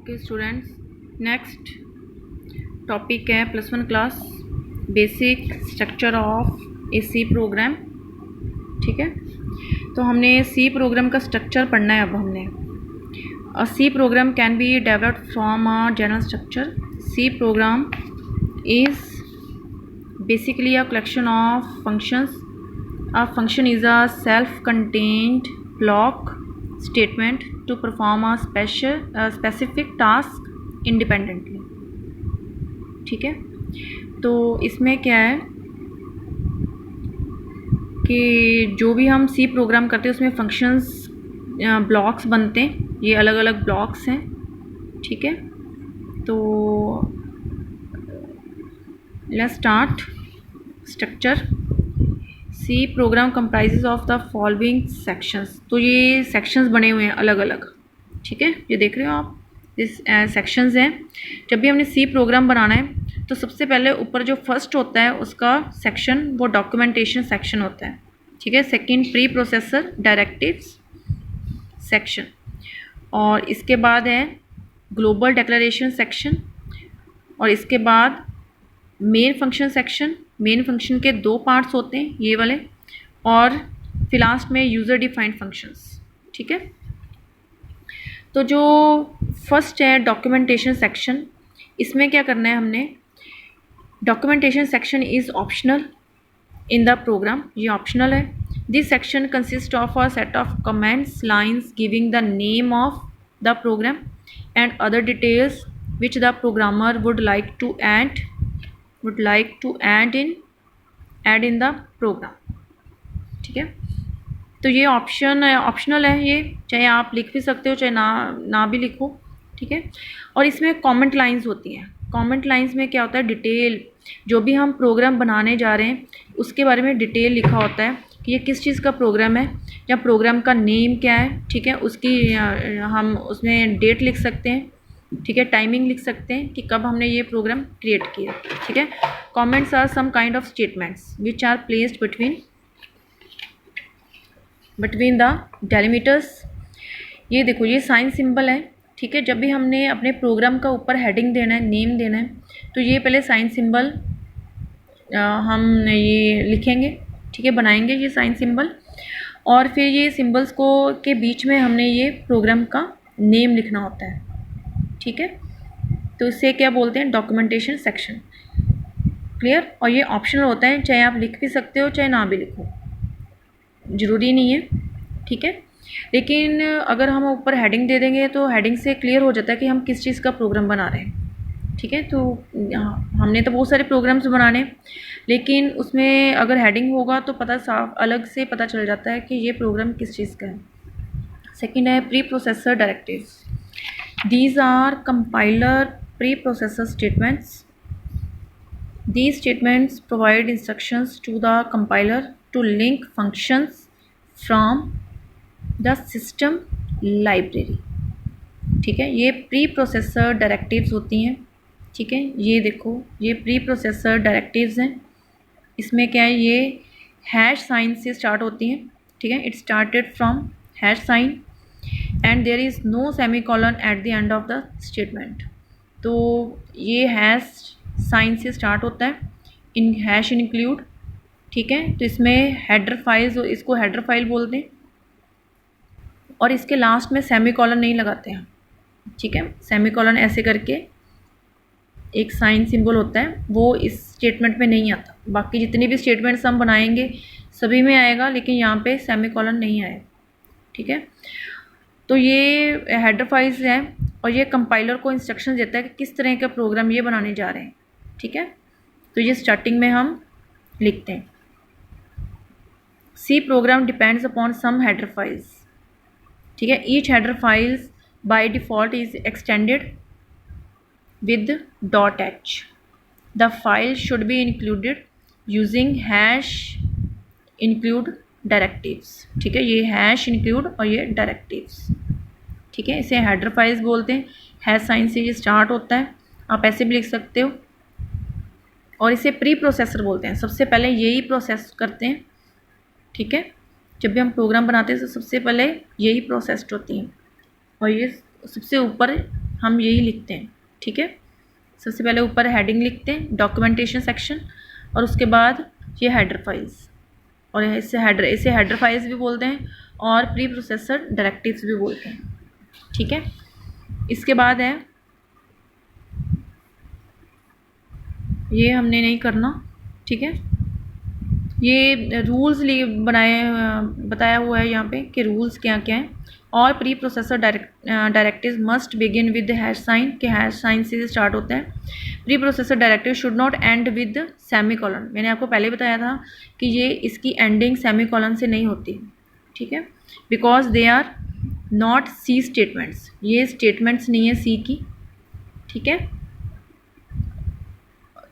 Okay students, next topic है +1 class basic structure of a C program. ठीक है, तो हमने सी प्रोग्राम का स्ट्रक्चर पढ़ना है। अब हमने a C program can be developed from a general structure. C program is basically a collection of functions. A function is a self-contained block statement to perform a specific task independently. ठीक है, तो इसमें क्या है कि जो भी हम सी प्रोग्राम करते हैं उसमें फंक्शंस ब्लॉक्स बनते हैं। ये अलग अलग ब्लॉक्स हैं। ठीक है, तो let's start structure. C program comprises of the following sections. तो ये सेक्शंस बने हुए हैं अलग अलग। ठीक है, ये देख रहे हो आप, इस सेक्शंस हैं। जब भी हमने सी प्रोग्राम बनाना है तो सबसे पहले ऊपर जो फर्स्ट होता है उसका सेक्शन वो डॉक्यूमेंटेशन सेक्शन होता है। ठीक है, second pre processor directives section, और इसके बाद है ग्लोबल डिक्लेरेशन सेक्शन, और इसके बाद main function section. Main function के दो पार्ट्स होते हैं, ये वाले, और फिर लास्ट में यूज़र डिफाइंड फंक्शंस। ठीक है, तो जो फर्स्ट है डॉक्यूमेंटेशन सेक्शन, इसमें क्या करना है हमने। Documentation section is optional in the program. ये ऑप्शनल है। This section consist of a set of comments lines giving the name of the program and other details which the programmer would like to add in the program। ठीक है, तो ये optional है। ये चाहे आप लिख भी सकते हो चाहे ना भी लिखो। ठीक है, और इसमें कमेंट लाइंस होती हैं। कमेंट लाइंस में क्या होता है, डिटेल, जो भी हम प्रोग्राम बनाने जा रहे हैं उसके बारे में डिटेल लिखा होता है कि ये किस चीज़ का प्रोग्राम है या प्रोग्राम का नेम क्या है। ठीक है, उसकी हम उसमें डेट लिख सकते हैं। ठीक है, टाइमिंग लिख सकते हैं कि कब हमने ये प्रोग्राम क्रिएट किया। ठीक है, comments are some kind of statements which are placed between the delimiters. ये देखो, ये साइन सिंबल है। ठीक है, जब भी हमने अपने प्रोग्राम का ऊपर हेडिंग देना है, नेम देना है, तो ये पहले साइन सिंबल हम ये लिखेंगे। ठीक है, बनाएंगे ये साइन सिंबल, और फिर ये सिंबल्स को के बीच में हमने ये प्रोग्राम का नेम लिखना होता है। ठीक है, तो इससे क्या बोलते हैं, डॉक्यूमेंटेशन सेक्शन। क्लियर, और ये ऑप्शनल होता है, चाहे आप लिख भी सकते हो चाहे ना भी लिखो, ज़रूरी नहीं है। ठीक है, लेकिन अगर हम ऊपर हेडिंग दे देंगे तो हेडिंग से क्लियर हो जाता है कि हम किस चीज़ का प्रोग्राम बना रहे हैं। ठीक है, तो हमने तो बहुत सारे प्रोग्राम्स बनाने हैं, लेकिन उसमें अगर हेडिंग होगा तो पता साफ अलग से पता चल जाता है कि ये प्रोग्राम किस चीज़ का है। सेकेंड है preprocessor directives. These are compiler preprocessor statements. These statements provide instructions to the compiler to link functions from the system library। ठीक है, ये प्री प्रोसेसर डायरेक्टिव्स होती हैं। ठीक है, ये देखो, ये प्री प्रोसेसर डायरेक्टिव्स हैं। इसमें क्या है, ये हैश साइन से स्टार्ट होती हैं। ठीक है, it started from hash sign and there is no semicolon at the end of the statement। तो ये हैश साइन से स्टार्ट होता है, इन हैश इंक्लूड। ठीक है, तो इसमें हेडर फाइल्स, इसको हेडर फाइल बोलते हैं, और इसके लास्ट में सेमीकॉलन नहीं लगाते हैं। ठीक है, सेमीकॉलन ऐसे करके एक साइन सिंबल होता है, वो इस स्टेटमेंट में नहीं आता। बाकी जितनी भी स्टेटमेंट्स हम बनाएंगे सभी में आएगा, लेकिन यहाँ पे सेमीकॉलन नहीं आएगा। ठीक है, तो ये हेडर फाइल्स हैं, और ये कंपाइलर को इंस्ट्रक्शन देता है कि किस तरह का प्रोग्राम ये बनाने जा रहे हैं। ठीक है, तो ये स्टार्टिंग में हम लिखते हैं, सी प्रोग्राम डिपेंड्स अपॉन सम हेडर फाइल्स। ठीक है, each header files by default is extended with .h। The file should be included using hash include directives. ठीक है, ये हैश इंक्लूड और ये डायरेक्टिव्स। ठीक है, इसे हेडर फाइल्स बोलते हैं। हैश साइन से ये स्टार्ट होता है, आप ऐसे भी लिख सकते हो, और इसे प्री प्रोसेसर बोलते हैं। सबसे पहले यही प्रोसेस करते हैं। ठीक है, जब भी हम प्रोग्राम बनाते हैं तो सबसे पहले यही प्रोसेस्ड होती हैं, और ये सबसे ऊपर हम यही लिखते हैं, ठीक है। सबसे पहले ऊपर हेडिंग लिखते हैं, डॉक्यूमेंटेशन सेक्शन, और उसके बाद ये हेडर फाइल्स, और इसे हेडर फाइल्स भी बोलते हैं और प्री प्रोसेसर डायरेक्टिव्स भी बोलते हैं, ठीक है। इसके बाद है, ये हमने नहीं करना, ठीक है। ये रूल्स बताया हुआ है यहाँ पे कि रूल्स क्या क्या हैं। और preprocessor directives must begin with hash sign, के हैश साइन से स्टार्ट होता है। Preprocessor directive should not end with semicolon, मैंने आपको पहले बताया था कि ये इसकी एंडिंग सेमी कॉलन से नहीं होती, ठीक है, because they are not C statements, ये स्टेटमेंट्स नहीं है सी की, ठीक है।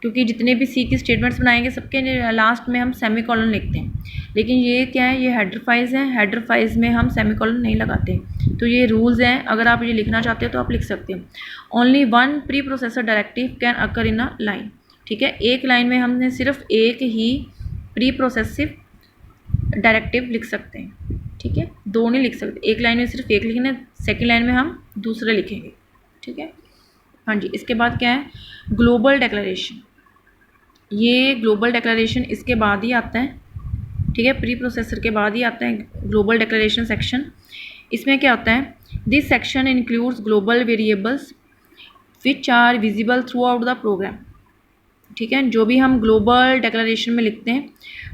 क्योंकि जितने भी सी की स्टेटमेंट्स बनाएंगे सबके लास्ट में हम सेमी कॉलन लिखते हैं, लेकिन ये क्या है, ये हेडर फाइल्स हैं, हेडर फाइल्स में हम सेमी कॉलन नहीं लगाते। तो ये रूल्स हैं, अगर आप ये लिखना चाहते हो तो आप लिख सकते हो। Only one pre processor directive can occur in a line, ठीक है। एक लाइन में हमने सिर्फ एक ही प्री प्रोसेसिव डायरेक्टिव लिख सकते हैं, ठीक है, दो नहीं लिख सकते। एक लाइन में सिर्फ एक लिखना है, सेकेंड लाइन में हम दूसरे लिखेंगे, ठीक है। हाँ जी, इसके बाद क्या है, ग्लोबल डिक्लेरेशन। ये ग्लोबल डिक्लेरेशन इसके बाद ही आता है, ठीक है, प्री प्रोसेसर के बाद ही आता है ग्लोबल डिक्लेरेशन सेक्शन। इसमें क्या होता है, this section includes global variables which are visible throughout the program, ठीक है। जो भी हम ग्लोबल डिक्लेरेशन में लिखते हैं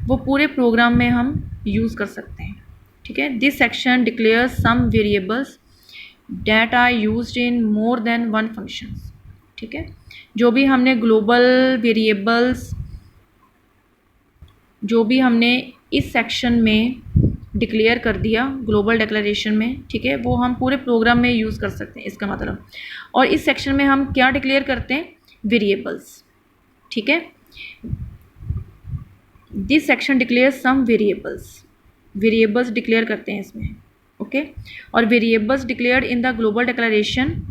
वो पूरे प्रोग्राम में हम यूज़ कर सकते हैं, ठीक है। This section declares some variables that are used in more than one functions, ठीक है। जो भी हमने ग्लोबल वेरिएबल्स जो भी हमने इस सेक्शन में डिक्लेयर कर दिया ग्लोबल डिक्लेरेशन में, ठीक है, वो हम पूरे प्रोग्राम में यूज़ कर सकते हैं, इसका मतलब। और इस सेक्शन में हम क्या डिक्लेयर करते हैं, वेरिएबल्स, ठीक है। This section declares some variables declare करते हैं इसमें, ओके। और variables declared in the global declaration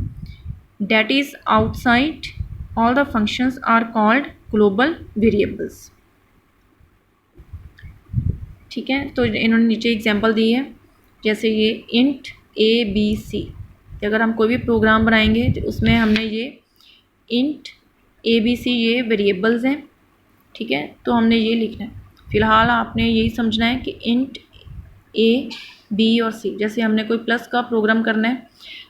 that is outside all the functions are called global variables, ठीक है। तो इन्होंने नीचे एग्जांपल दी है, जैसे ये int abc, अगर हम कोई भी प्रोग्राम बनाएंगे तो उसमें हमने ये int abc ये वेरिएबल्स हैं, ठीक है। तो हमने ये लिखना है, फ़िलहाल आपने यही समझना है कि int a b और c, जैसे हमने कोई प्लस का प्रोग्राम करना है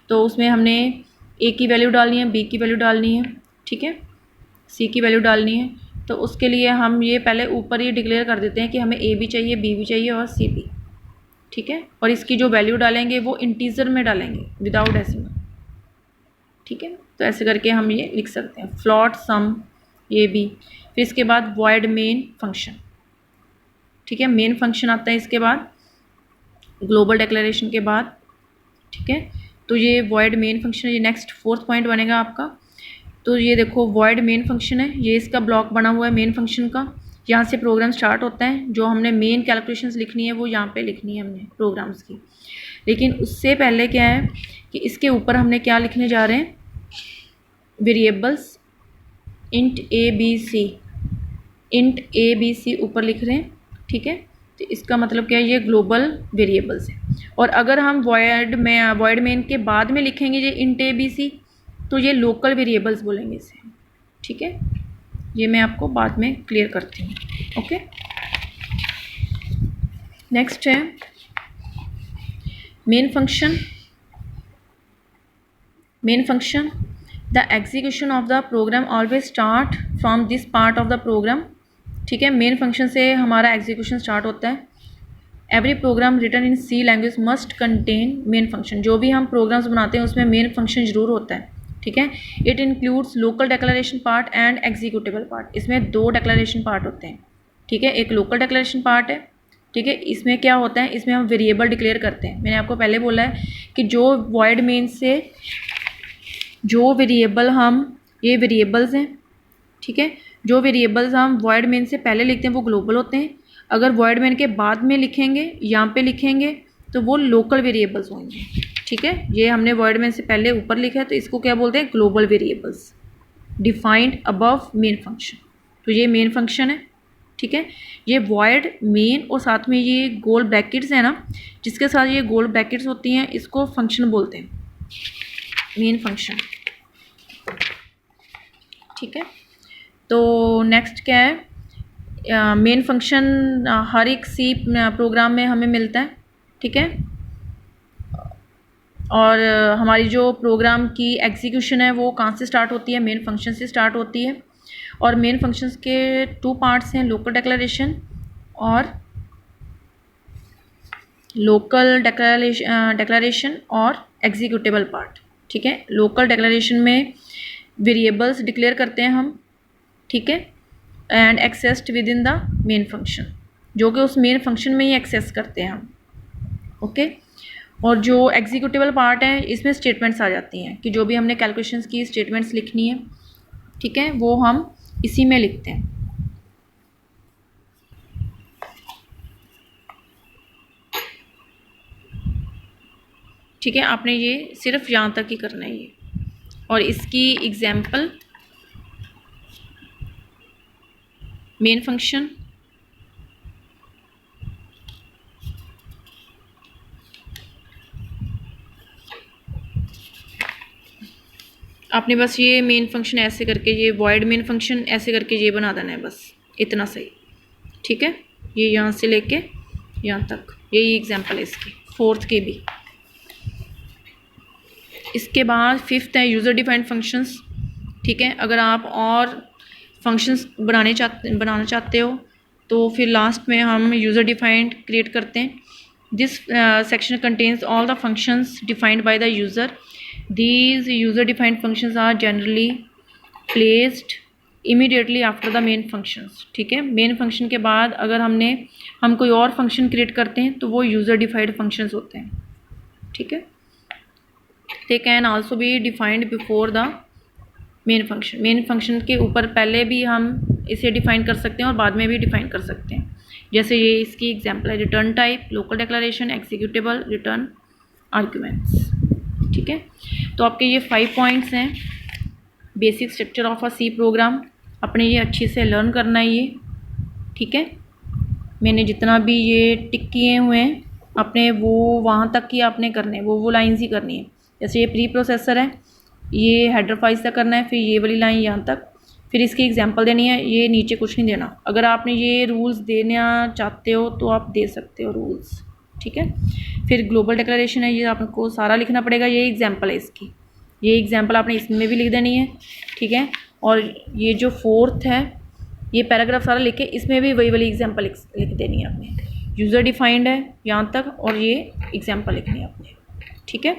तो उसमें हमने ए की वैल्यू डालनी है, बी की वैल्यू डालनी है, ठीक है, सी की वैल्यू डालनी है। तो उसके लिए हम ये पहले ऊपर ही डिक्लेयर कर देते हैं कि हमें ए भी चाहिए, बी भी चाहिए और सी भी, ठीक है। और इसकी जो वैल्यू डालेंगे वो इंटीजर में डालेंगे विदाउट डेसिमल, ठीक है। तो ऐसे करके हम ये लिख सकते हैं, फ्लॉट सम ए बी। फिर इसके बाद वॉइड मेन फंक्शन, ठीक है, मेन फंक्शन आता है इसके बाद ग्लोबल डिक्लेरेशन के बाद, ठीक है। तो ये वॉइड मेन फंक्शन है, ये नेक्स्ट फोर्थ पॉइंट बनेगा आपका। तो ये देखो वॉइड मेन फंक्शन है, ये इसका ब्लॉक बना हुआ है मेन फंक्शन का, यहाँ से प्रोग्राम स्टार्ट होता है। जो हमने मेन कैलकुलेशंस लिखनी है वो यहाँ पे लिखनी है हमने प्रोग्राम्स की। लेकिन उससे पहले क्या है कि इसके ऊपर हमने क्या लिखने जा रहे हैं, variables int A B C ऊपर लिख रहे हैं, ठीक है। तो इसका मतलब क्या है, ये ग्लोबल वेरिएबल्स है। और अगर हम वॉइड मेन के बाद में लिखेंगे ये इंट ए बी सी, तो ये लोकल वेरिएबल्स बोलेंगे इसे, ठीक है। ये मैं आपको बाद में क्लियर करती हूँ, ओके। नेक्स्ट है main function. The execution of the program always start from this part of the program, ठीक है। मेन फंक्शन से हमारा एग्जीक्यूशन स्टार्ट होता है। Every program written in C language must contain main function, जो भी हम प्रोग्राम्स बनाते हैं उसमें मेन फंक्शन ज़रूर होता है, ठीक है। It includes local declaration part and executable part, इसमें दो डिक्लेरेशन पार्ट होते हैं, ठीक है। एक लोकल डिक्लेरेशन पार्ट है, ठीक है। इसमें क्या होता है, इसमें हम वेरिएबल डिक्लेयर करते हैं। मैंने आपको पहले बोला है कि जो वॉइड मेन से जो वेरिएबल हम, ये वेरिएबल्स हैं, ठीक है। जो वेरिएबल्स हम वॉइड मेन से पहले लिखते हैं वो ग्लोबल होते हैं। अगर वॉइड मेन के बाद में लिखेंगे, यहाँ पे लिखेंगे, तो वो लोकल वेरिएबल्स होंगे, ठीक है। ये हमने वॉइड मेन से पहले ऊपर लिखा है तो इसको क्या बोलते हैं, global variables defined above main function. तो ये मेन फंक्शन है, ठीक है। ये वॉइड मेन और साथ में ये गोल ब्रैकेट्स है ना, जिसके साथ ये गोल ब्रैकेट्स होती हैं, इसको फंक्शन बोलते हैं, मेन फंक्शन, ठीक है। तो नेक्स्ट क्या है, मेन फंक्शन हर एक सी प्रोग्राम में हमें मिलता है, ठीक है। और हमारी जो प्रोग्राम की एग्जीक्यूशन है वो कहाँ से स्टार्ट होती है, मेन फंक्शन से स्टार्ट होती है। और मेन फंक्शंस के 2 पार्ट्स हैं, लोकल डिक्लेरेशन और एग्जीक्यूटेबल पार्ट, ठीक है। लोकल डिक्लेरेशन में वेरिएबल्स डिक्लेयर करते हैं हम, ठीक है, and accessed with in the main function, जो कि उस मेन फंक्शन में ही एक्सेस करते हैं हम, ओके। और जो एग्जीक्यूटेबल पार्ट है इसमें स्टेटमेंट्स आ जाती हैं कि जो भी हमने कैलकुलेशंस की स्टेटमेंट्स लिखनी है, ठीक है, वो हम इसी में लिखते हैं। ठीक है, आपने ये सिर्फ यहाँ तक ही करना है ये। और इसकी एग्जाम्पल मेन फंक्शन, आपने बस ये मेन फंक्शन ऐसे करके, ये वॉइड मेन फंक्शन ऐसे करके ये बना देना है, बस इतना सही, ठीक है। ये यहाँ से लेके यहाँ तक, यही एग्जाम्पल है इसकी, 4th की भी। इसके बाद 5th है यूज़र डिफाइंड फंक्शंस, ठीक है। अगर आप और फंक्शंस बनाना चाहते हो तो फिर लास्ट में हम यूज़र डिफाइंड क्रिएट करते हैं। This section contains all the functions defined by the user. These user defined functions are generally placed immediately after the main functions, ठीक है। मेन फंक्शन के बाद अगर हम कोई और फंक्शन क्रिएट करते हैं तो वो यूज़र डिफाइंड फंक्शंस होते हैं, ठीक है। They can also be defined before the main function. Main function के ऊपर पहले भी हम इसे डिफाइन कर सकते हैं और बाद में भी डिफाइन कर सकते हैं। जैसे ये इसकी एग्जाम्पल है, return type, local declaration, executable, return arguments, ठीक है। तो आपके ये 5 पॉइंट्स हैं, basic structure of a C program. अपने ये अच्छे से लर्न करना है ये, ठीक है। मैंने जितना भी ये टिक किए हुए हैं अपने, वो वहाँ तक ही आपने करने, वो लाइन्स ही करनी है। जैसे ये प्री प्रोसेसर है, ये हेडर फाइल्स तक करना है, फिर ये वाली लाइन यहाँ तक, फिर इसकी एग्जांपल देनी है, ये नीचे कुछ नहीं देना। अगर आपने ये रूल्स देना चाहते हो तो आप दे सकते हो रूल्स, ठीक है। फिर ग्लोबल डिक्लेरेशन है, ये आपको सारा लिखना पड़ेगा, ये एग्जांपल है इसकी, ये एग्जांपल आपने इसमें भी लिख देनी है, ठीक है। और ये जो 4th है, ये पैराग्राफ सारा लिख के इसमें भी वही वाली एग्जांपल लिख देनी है आपने। यूज़र डिफाइंड है यहाँ तक, और ये एग्जांपल लिखनी है आपने, ठीक है।